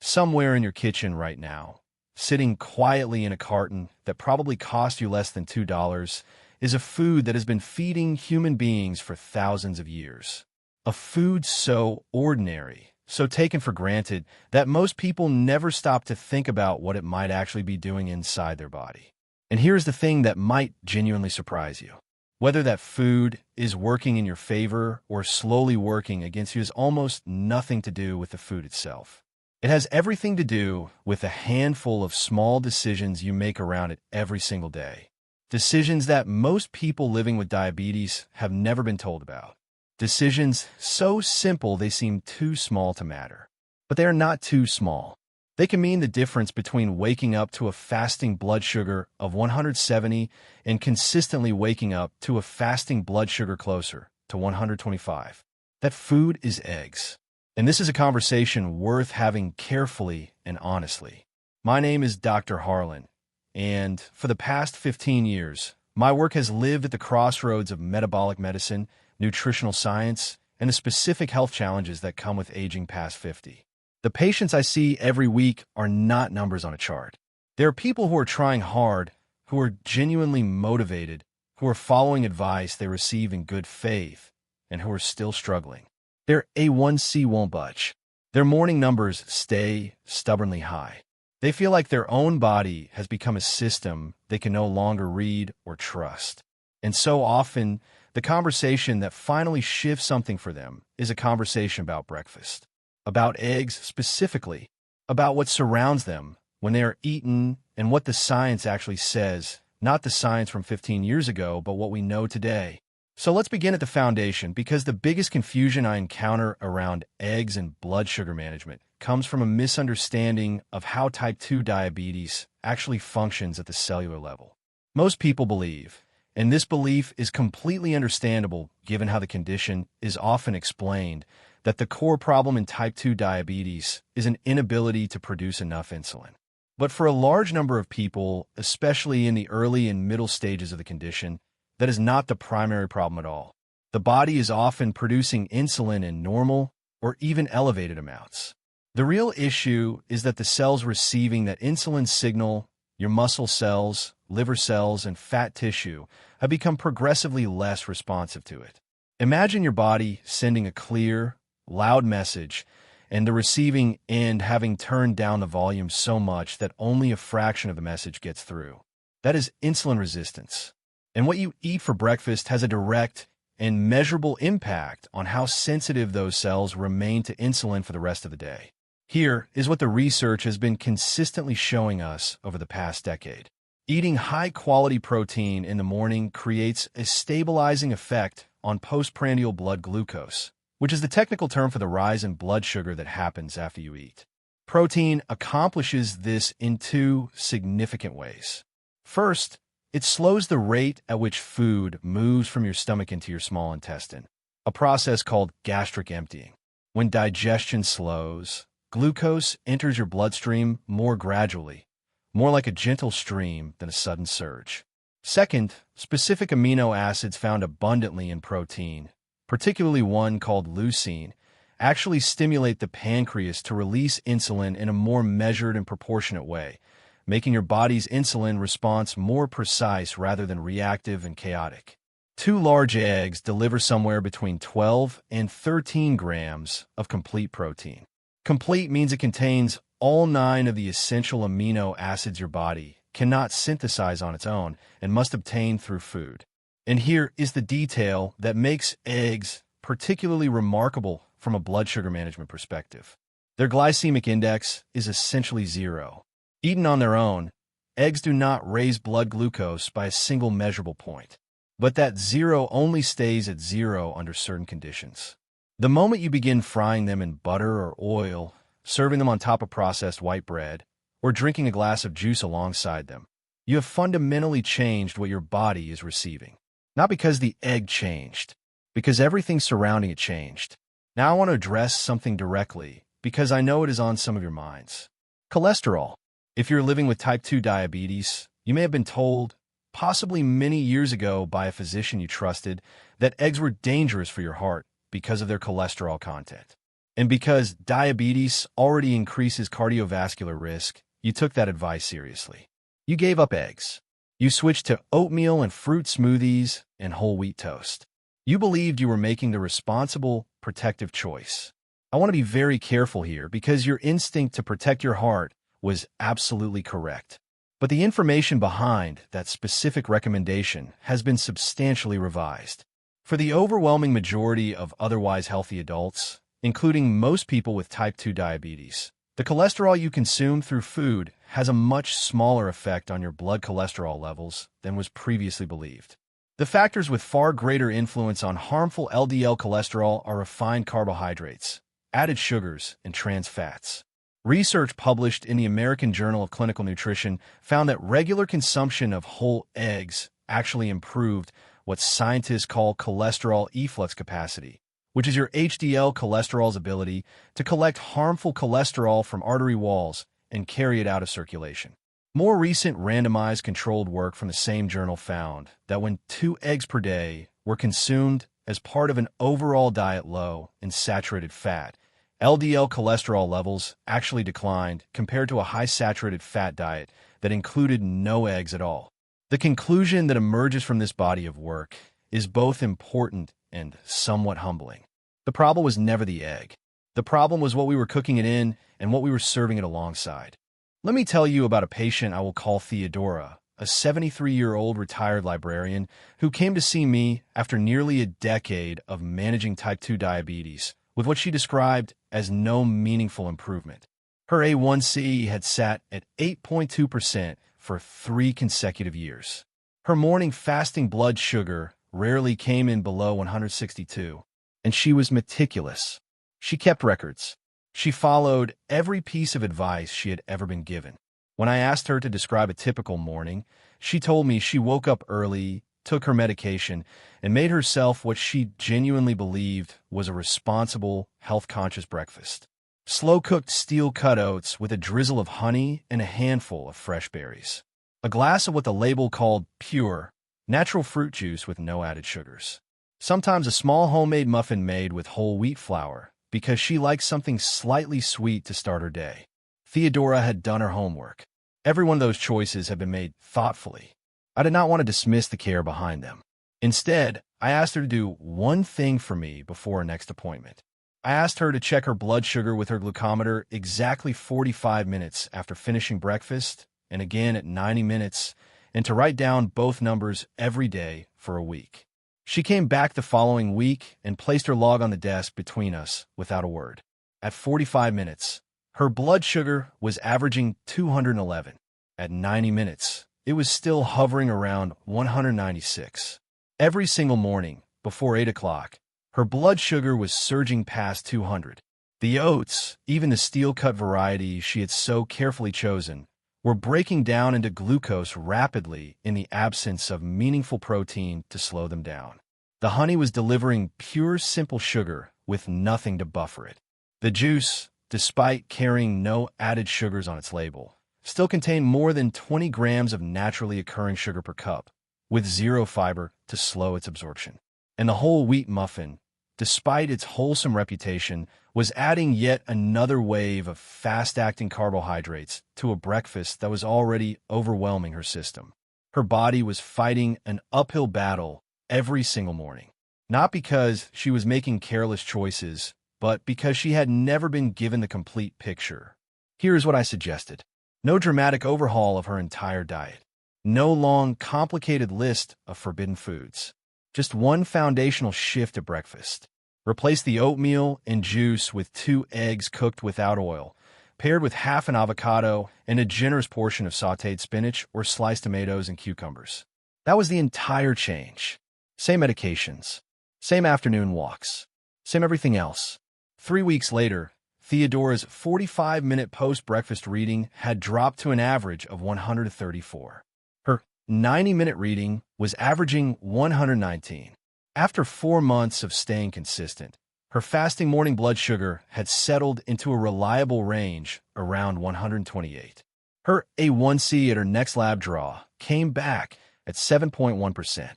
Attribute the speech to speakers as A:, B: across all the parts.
A: somewhere in your kitchen right now, sitting quietly in a carton that probably cost you less than $2, is a food that has been feeding human beings for thousands of years. A food so ordinary, so taken for granted, that most people never stop to think about what it might actually be doing inside their body. And here's the thing that might genuinely surprise you. Whether that food is working in your favor or slowly working against you has almost nothing to do with the food itself. It has everything to do with a handful of small decisions you make around it every single day. Decisions that most people living with diabetes have never been told about. Decisions so simple they seem too small to matter. But they are not too small. They can mean the difference between waking up to a fasting blood sugar of 170 and consistently waking up to a fasting blood sugar closer to 125. That food is eggs. And this is a conversation worth having carefully and honestly. My name is Dr. Harlan, and for the past 15 years, my work has lived at the crossroads of metabolic medicine, nutritional science, and the specific health challenges that come with aging past 50. The patients I see every week are not numbers on a chart. They are people who are trying hard, who are genuinely motivated, who are following advice they receive in good faith, and who are still struggling. Their A1C won't budge. Their morning numbers stay stubbornly high. They feel like their own body has become a system they can no longer read or trust. And so often, the conversation that finally shifts something for them is a conversation about breakfast. About eggs specifically, about what surrounds them when they are eaten and what the science actually says, not the science from 15 years ago, but what we know today. So let's begin at the foundation, because the biggest confusion I encounter around eggs and blood sugar management comes from a misunderstanding of how type 2 diabetes actually functions at the cellular level. Most people believe, and this belief is completely understandable given how the condition is often explained, that the core problem in type 2 diabetes is an inability to produce enough insulin. But for a large number of people, especially in the early and middle stages of the condition, that is not the primary problem at all. The body is often producing insulin in normal or even elevated amounts. The real issue is that the cells receiving that insulin signal, your muscle cells, liver cells, and fat tissue, have become progressively less responsive to it. Imagine your body sending a clear, loud message, and the receiving end having turned down the volume so much that only a fraction of the message gets through. That is insulin resistance. And what you eat for breakfast has a direct and measurable impact on how sensitive those cells remain to insulin for the rest of the day. Here is what the research has been consistently showing us over the past decade. Eating high-quality protein in the morning creates a stabilizing effect on postprandial blood glucose, which is the technical term for the rise in blood sugar that happens after you eat. Protein accomplishes this in two significant ways. First, it slows the rate at which food moves from your stomach into your small intestine, a process called gastric emptying. When digestion slows, glucose enters your bloodstream more gradually, more like a gentle stream than a sudden surge. Second, specific amino acids found abundantly in protein, particularly one called leucine, actually stimulate the pancreas to release insulin in a more measured and proportionate way, making your body's insulin response more precise rather than reactive and chaotic. 2 large eggs deliver somewhere between 12 and 13 grams of complete protein. Complete means it contains all 9 of the essential amino acids your body cannot synthesize on its own and must obtain through food. And here is the detail that makes eggs particularly remarkable from a blood sugar management perspective. Their glycemic index is essentially 0. Eaten on their own, eggs do not raise blood glucose by a single measurable point. But that 0 only stays at 0 under certain conditions. The moment you begin frying them in butter or oil, serving them on top of processed white bread, or drinking a glass of juice alongside them, you have fundamentally changed what your body is receiving. Not because the egg changed, because everything surrounding it changed. Now I want to address something directly, because I know it is on some of your minds. Cholesterol. If you're living with type 2 diabetes, you may have been told, possibly many years ago by a physician you trusted, that eggs were dangerous for your heart because of their cholesterol content. And because diabetes already increases cardiovascular risk, you took that advice seriously. You gave up eggs. You switched to oatmeal and fruit smoothies and whole wheat toast. You believed you were making the responsible, protective choice. I want to be very careful here because your instinct to protect your heart was absolutely correct. But the information behind that specific recommendation has been substantially revised. For the overwhelming majority of otherwise healthy adults, including most people with type 2 diabetes, the cholesterol you consume through food has a much smaller effect on your blood cholesterol levels than was previously believed. The factors with far greater influence on harmful LDL cholesterol are refined carbohydrates, added sugars, and trans fats. Research published in the American Journal of Clinical Nutrition found that regular consumption of whole eggs actually improved what scientists call cholesterol efflux capacity, which is your HDL cholesterol's ability to collect harmful cholesterol from artery walls and carry it out of circulation. More recent randomized controlled work from the same journal found that when 2 eggs per day were consumed as part of an overall diet low in saturated fat, LDL cholesterol levels actually declined compared to a high saturated fat diet that included no eggs at all. The conclusion that emerges from this body of work is both important and somewhat humbling. The problem was never the egg. The problem was what we were cooking it in and what we were serving it alongside. Let me tell you about a patient I will call Theodora, a 73-year-old retired librarian who came to see me after nearly a decade of managing type 2 diabetes with what she described as no meaningful improvement. Her A1C had sat at 8.2% for 3 consecutive years. Her morning fasting blood sugar rarely came in below 162, and she was meticulous. She kept records. She followed every piece of advice she had ever been given. When I asked her to describe a typical morning, she told me she woke up early, took her medication, and made herself what she genuinely believed was a responsible, health-conscious breakfast. Slow-cooked steel-cut oats with a drizzle of honey and a handful of fresh berries. A glass of what the label called pure, natural fruit juice with no added sugars. Sometimes a small homemade muffin made with whole wheat flour, because she liked something slightly sweet to start her day. Theodora had done her homework. Every one of those choices had been made thoughtfully. I did not want to dismiss the care behind them. Instead, I asked her to do one thing for me before her next appointment. I asked her to check her blood sugar with her glucometer exactly 45 minutes after finishing breakfast and again at 90 minutes, and to write down both numbers every day for a week. She came back the following week and placed her log on the desk between us without a word. At 45 minutes, her blood sugar was averaging 211. At 90 minutes, it was still hovering around 196. Every single morning, before 8 o'clock, her blood sugar was surging past 200. The oats, even the steel-cut variety she had so carefully chosen, were breaking down into glucose rapidly in the absence of meaningful protein to slow them down. The honey was delivering pure, simple sugar with nothing to buffer it. The juice, despite carrying no added sugars on its label, still contained more than 20 grams of naturally occurring sugar per cup, with zero fiber to slow its absorption. And the whole wheat muffin, despite its wholesome reputation, was adding yet another wave of fast-acting carbohydrates to a breakfast that was already overwhelming her system. Her body was fighting an uphill battle every single morning, not because she was making careless choices, but because she had never been given the complete picture. Here's what I suggested. No dramatic overhaul of her entire diet. No long, complicated list of forbidden foods. Just one foundational shift at breakfast. Replace the oatmeal and juice with 2 eggs cooked without oil, paired with half an avocado and a generous portion of sautéed spinach or sliced tomatoes and cucumbers. That was the entire change. Same medications, same afternoon walks, same everything else. 3 weeks later, Theodora's 45-minute post-breakfast reading had dropped to an average of 134. Her 90-minute reading was averaging 119. After 4 months of staying consistent, her fasting morning blood sugar had settled into a reliable range around 128. Her A1C at her next lab draw came back at 7.1%.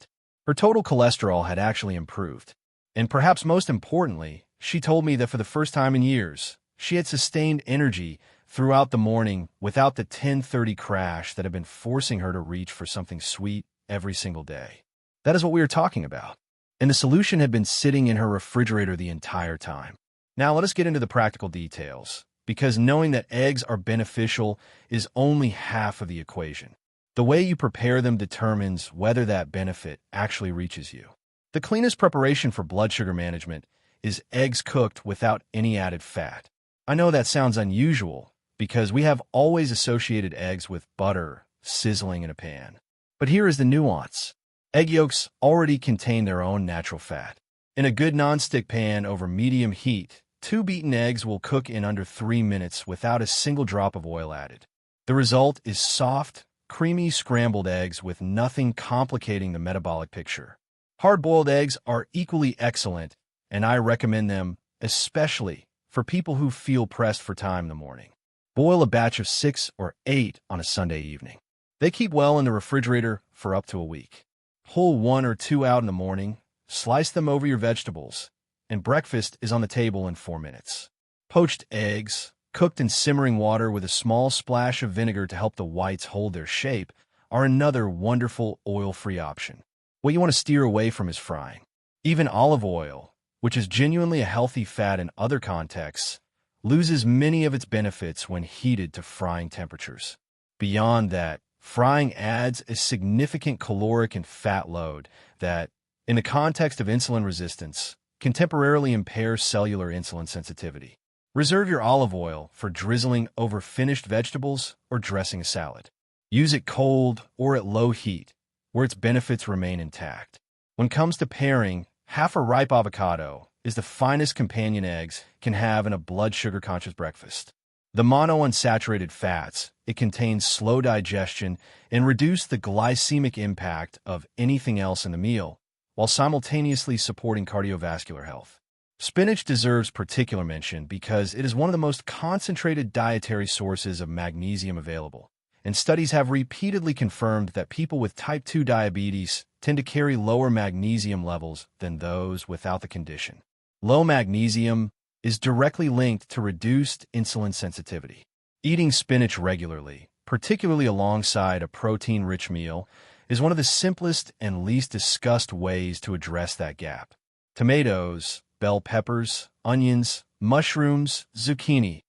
A: Her total cholesterol had actually improved. And perhaps most importantly, She told me that for the first time in years, she had sustained energy throughout the morning without the 10:30 crash that had been forcing her to reach for something sweet every single day. That is what we were talking about. And the solution had been sitting in her refrigerator the entire time. Now let us get into the practical details, because knowing that eggs are beneficial is only half of the equation. The way you prepare them determines whether that benefit actually reaches you. The cleanest preparation for blood sugar management is eggs cooked without any added fat. I know that sounds unusual because we have always associated eggs with butter sizzling in a pan. But here is the nuance. Egg yolks already contain their own natural fat. In a good nonstick pan over medium heat, 2 beaten eggs will cook in under 3 minutes without a single drop of oil added. The result is soft, creamy scrambled eggs with nothing complicating the metabolic picture. Hard-boiled eggs are equally excellent, and I recommend them especially for people who feel pressed for time in the morning. Boil a batch of 6 or 8 on a Sunday evening. They keep well in the refrigerator for up to a week. Pull 1 or 2 out in the morning, slice them over your vegetables, and breakfast is on the table in 4 minutes. Poached eggs, cooked in simmering water with a small splash of vinegar to help the whites hold their shape, are another wonderful oil-free option. What you want to steer away from is frying. Even olive oil, which is genuinely a healthy fat in other contexts, loses many of its benefits when heated to frying temperatures. Beyond that, frying adds a significant caloric and fat load that, in the context of insulin resistance, can temporarily impair cellular insulin sensitivity. Reserve your olive oil for drizzling over finished vegetables or dressing a salad. Use it cold or at low heat, where its benefits remain intact. When it comes to pairing, half a ripe avocado is the finest companion eggs can have in a blood sugar-conscious breakfast. The monounsaturated fats it contains slow digestion and reduce the glycemic impact of anything else in the meal, while simultaneously supporting cardiovascular health. Spinach deserves particular mention because it is one of the most concentrated dietary sources of magnesium available, and studies have repeatedly confirmed that people with type 2 diabetes tend to carry lower magnesium levels than those without the condition. Low magnesium is directly linked to reduced insulin sensitivity. Eating spinach regularly, particularly alongside a protein-rich meal, is one of the simplest and least discussed ways to address that gap. Tomatoes, bell peppers, onions, mushrooms, zucchini,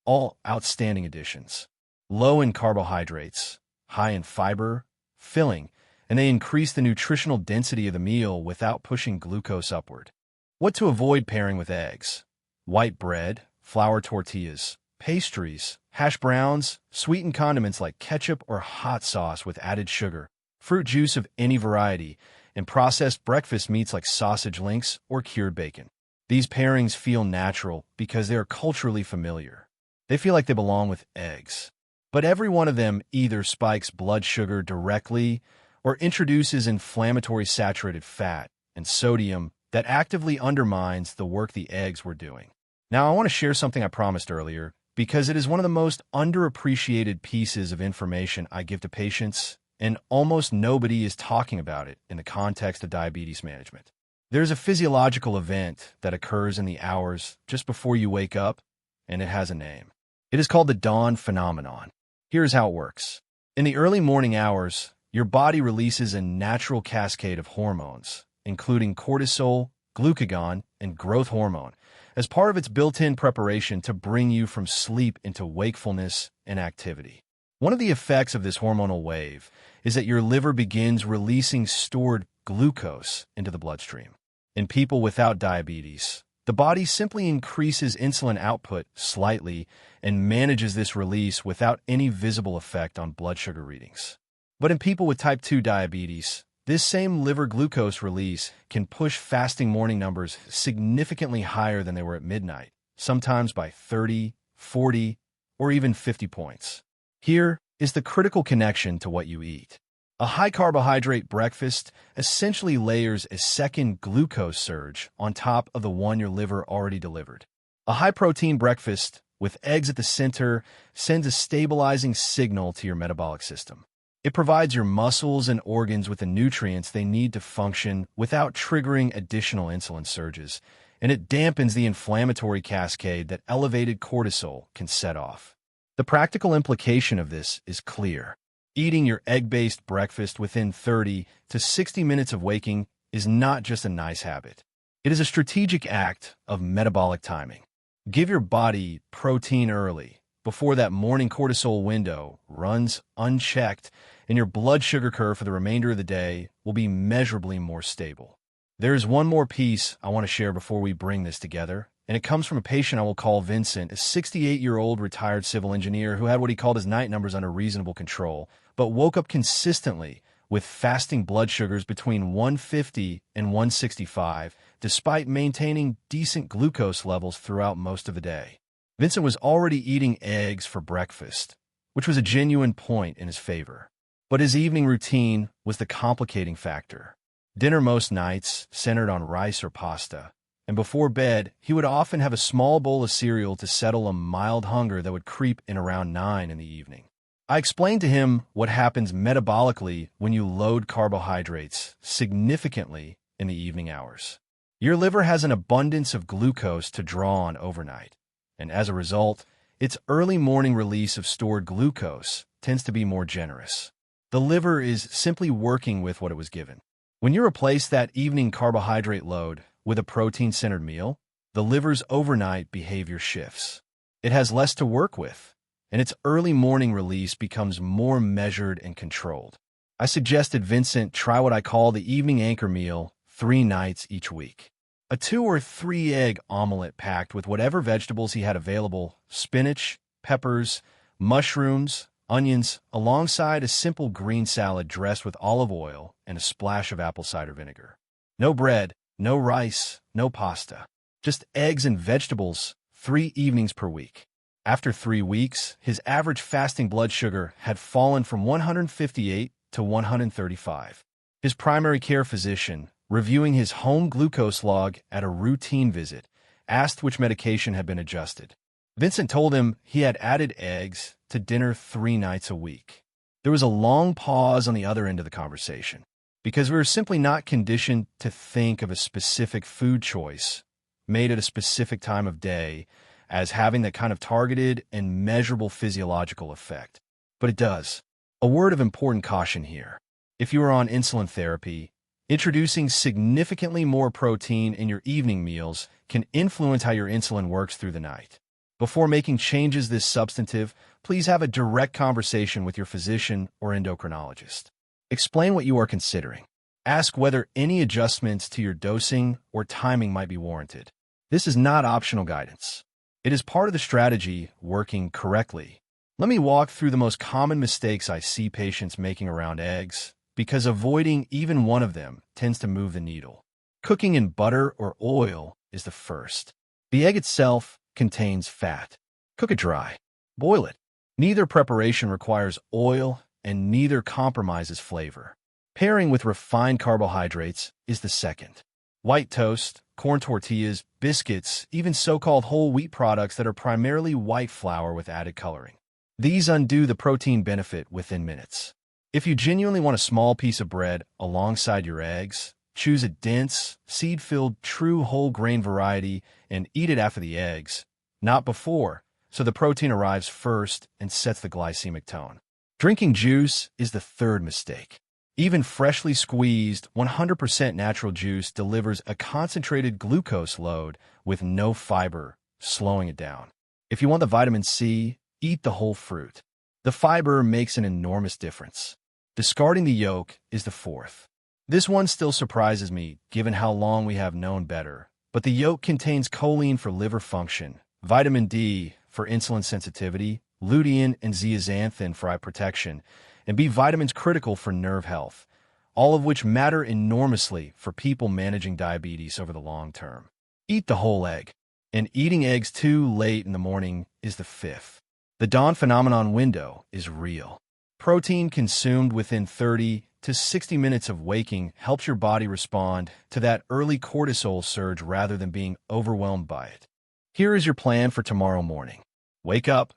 A: all outstanding additions. Low in carbohydrates, high in fiber, filling, and they increase the nutritional density of the meal without pushing glucose upward. What to avoid pairing with eggs? White bread, flour tortillas, pastries, hash browns, sweetened condiments like ketchup or hot sauce with added sugar, fruit juice of any variety, and processed breakfast meats like sausage links or cured bacon. These pairings feel natural because they are culturally familiar. They feel like they belong with eggs. But every one of them either spikes blood sugar directly or introduces inflammatory saturated fat and sodium that actively undermines the work the eggs were doing. Now, I want to share something I promised earlier because it is one of the most underappreciated pieces of information I give to patients, and almost nobody is talking about it in the context of diabetes management. There's a physiological event that occurs in the hours just before you wake up, and it has a name. It is called the dawn phenomenon. Here's how it works. In the early morning hours, your body releases a natural cascade of hormones, including cortisol, glucagon, and growth hormone, as part of its built-in preparation to bring you from sleep into wakefulness and activity. One of the effects of this hormonal wave is that your liver begins releasing stored glucose into the bloodstream. In people without diabetes, the body simply increases insulin output slightly and manages this release without any visible effect on blood sugar readings. But in people with type 2 diabetes, this same liver glucose release can push fasting morning numbers significantly higher than they were at midnight, sometimes by 30, 40, or even 50 points. Here is the critical connection to what you eat. A high-carbohydrate breakfast essentially layers a second glucose surge on top of the one your liver already delivered. A high-protein breakfast with eggs at the center sends a stabilizing signal to your metabolic system. It provides your muscles and organs with the nutrients they need to function without triggering additional insulin surges, and it dampens the inflammatory cascade that elevated cortisol can set off. The practical implication of this is clear. Eating your egg-based breakfast within 30 to 60 minutes of waking is not just a nice habit. It is a strategic act of metabolic timing. Give your body protein early, before that morning cortisol window runs unchecked, and your blood sugar curve for the remainder of the day will be measurably more stable. There's one more piece I want to share before we bring this together, and it comes from a patient I will call Vincent, a 68-year-old retired civil engineer who had what he called his night numbers under reasonable control, but woke up consistently with fasting blood sugars between 150 and 165, despite maintaining decent glucose levels throughout most of the day. Vincent was already eating eggs for breakfast, which was a genuine point in his favor. But his evening routine was the complicating factor. Dinner most nights centered on rice or pasta, and before bed, he would often have a small bowl of cereal to settle a mild hunger that would creep in around 9 in the evening. I explained to him what happens metabolically when you load carbohydrates significantly in the evening hours. Your liver has an abundance of glucose to draw on overnight, and as a result, its early morning release of stored glucose tends to be more generous. The liver is simply working with what it was given. When you replace that evening carbohydrate load with a protein-centered meal, the liver's overnight behavior shifts. It has less to work with, and its early morning release becomes more measured and controlled. I suggested Vincent try what I call the evening anchor meal 3 nights each week. A 2 or 3 egg omelet packed with whatever vegetables he had available, spinach, peppers, mushrooms, onions, alongside a simple green salad dressed with olive oil and a splash of apple cider vinegar. No bread, no rice, no pasta. Just eggs and vegetables 3 evenings per week. After 3 weeks, his average fasting blood sugar had fallen from 158 to 135. His primary care physician, reviewing his home glucose log at a routine visit, asked which medication had been adjusted. Vincent told him he had added eggs to dinner 3 nights a week. There was a long pause on the other end of the conversation, because we were simply not conditioned to think of a specific food choice made at a specific time of day as having that kind of targeted and measurable physiological effect. But it does. A word of important caution here. If you are on insulin therapy, introducing significantly more protein in your evening meals can influence how your insulin works through the night. Before making changes this substantive, please have a direct conversation with your physician or endocrinologist. Explain what you are considering. Ask whether any adjustments to your dosing or timing might be warranted. This is not optional guidance. It is part of the strategy working correctly. Let me walk through the most common mistakes I see patients making around eggs, because avoiding even one of them tends to move the needle. Cooking in butter or oil is the first. The egg itself contains fat. Cook it dry. Boil it. Neither preparation requires oil, and neither compromises flavor. Pairing with refined carbohydrates is the second. White toast, corn tortillas, biscuits, even so-called whole wheat products that are primarily white flour with added coloring. These undo the protein benefit within minutes. If you genuinely want a small piece of bread alongside your eggs, choose a dense, seed-filled, true whole grain variety and eat it after the eggs, not before, so the protein arrives first and sets the glycemic tone. Drinking juice is the third mistake. Even freshly squeezed, 100% natural juice delivers a concentrated glucose load with no fiber, slowing it down. If you want the vitamin C, eat the whole fruit. The fiber makes an enormous difference. Discarding the yolk is the fourth. This one still surprises me, given how long we have known better. But the yolk contains choline for liver function, vitamin D for insulin sensitivity, lutein and zeaxanthin for eye protection, and B vitamins critical for nerve health, all of which matter enormously for people managing diabetes over the long term. Eat the whole egg. And eating eggs too late in the morning is the fifth. The dawn phenomenon window is real. Protein consumed within 30 to 60 minutes of waking helps your body respond to that early cortisol surge rather than being overwhelmed by it. Here is your plan for tomorrow morning. Wake up,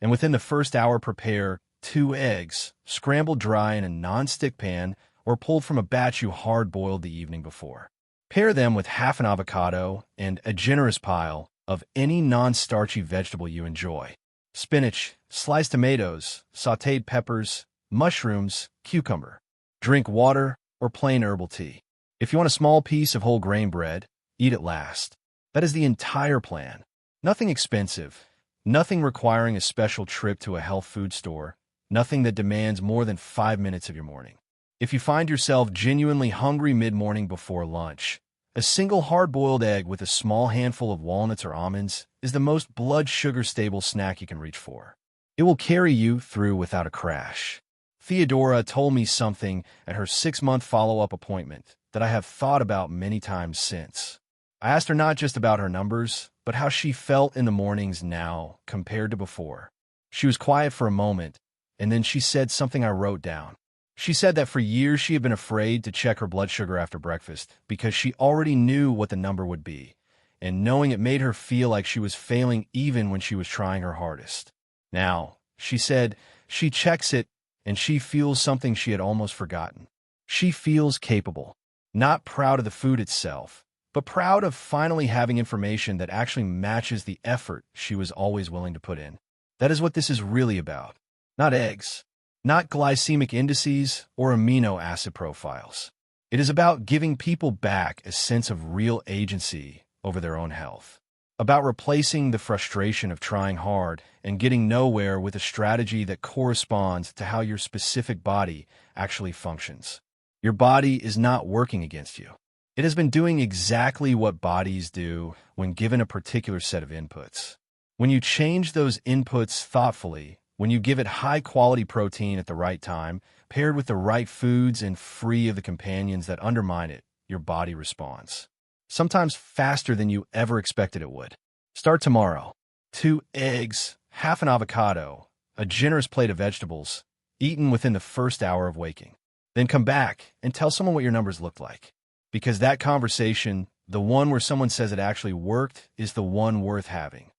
A: and within the first hour prepare 2 eggs, scrambled dry in a non-stick pan or pulled from a batch you hard-boiled the evening before. Pair them with half an avocado and a generous pile of any non-starchy vegetable you enjoy. Spinach, sliced tomatoes, sautéed peppers, mushrooms, cucumber. Drink water or plain herbal tea. If you want a small piece of whole grain bread, eat it last. That is the entire plan. Nothing expensive, nothing requiring a special trip to a health food store, nothing that demands more than 5 minutes of your morning. If you find yourself genuinely hungry mid-morning before lunch, a single hard-boiled egg with a small handful of walnuts or almonds is the most blood sugar-stable snack you can reach for. It will carry you through without a crash. Theodora told me something at her 6-month follow-up appointment that I have thought about many times since. I asked her not just about her numbers, but how she felt in the mornings now compared to before. She was quiet for a moment, and then she said something I wrote down. She said that for years she had been afraid to check her blood sugar after breakfast because she already knew what the number would be, and knowing it made her feel like she was failing even when she was trying her hardest. Now, she said, she checks it, and she feels something she had almost forgotten. She feels capable, not proud of the food itself, but proud of finally having information that actually matches the effort she was always willing to put in. That is what this is really about. Not eggs, not glycemic indices or amino acid profiles. It is about giving people back a sense of real agency over their own health. About replacing the frustration of trying hard and getting nowhere with a strategy that corresponds to how your specific body actually functions. Your body is not working against you. It has been doing exactly what bodies do when given a particular set of inputs. When you change those inputs thoughtfully, when you give it high-quality protein at the right time, paired with the right foods and free of the companions that undermine it, your body responds. Sometimes faster than you ever expected it would. Start tomorrow. 2 eggs, half an avocado, a generous plate of vegetables, eaten within the first hour of waking. Then come back and tell someone what your numbers looked like. Because that conversation, the one where someone says it actually worked, is the one worth having.